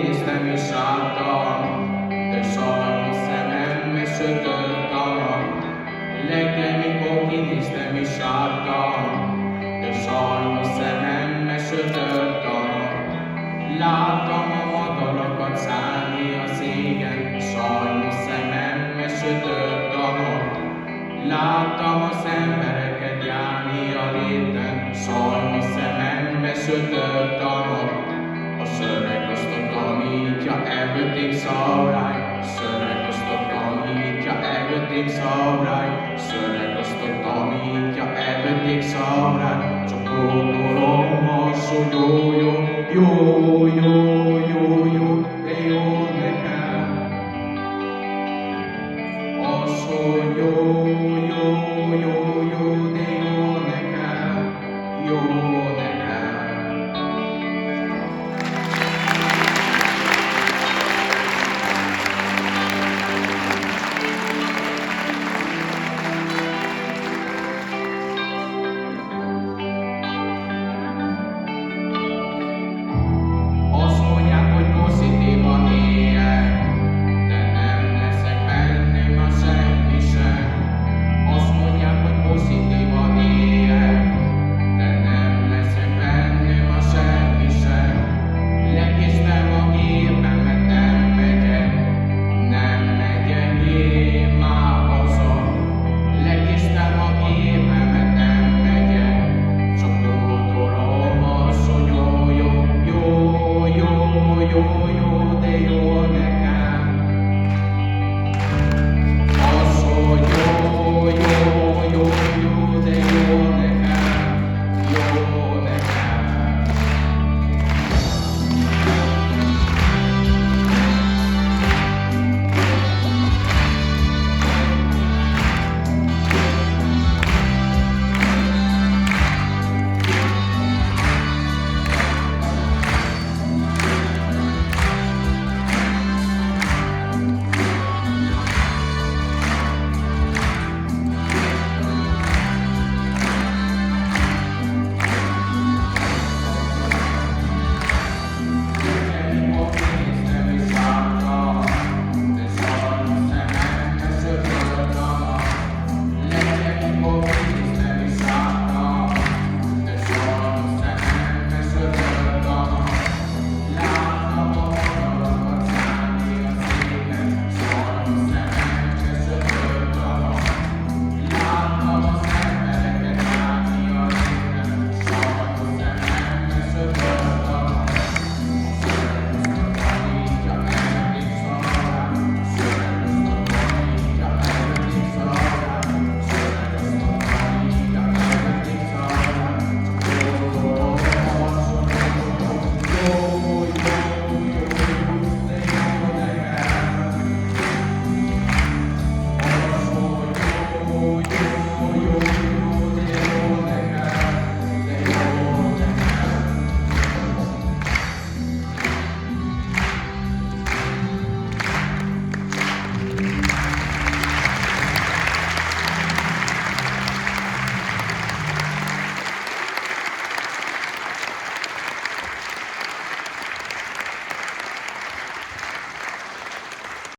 kinéztem és láttam, de sajnos szemembe sötört a nap. Reggel, mikor kinéztem és láttam, de sajnos szemembe sötört a nap. Láttam a madarakat szállni a szégen, sajnos szemembe sötört a nap. Láttam az embereket járni a léten, sajnos szemembe sötört a nap. A szöveg azt tanítja, everything's alright. Szöveg azt tanítja, everything's alright. Szöveg azt tanítja, everything's alright. Csak gondolom az, hogy jó, de jó nekem. Az, hogy jó,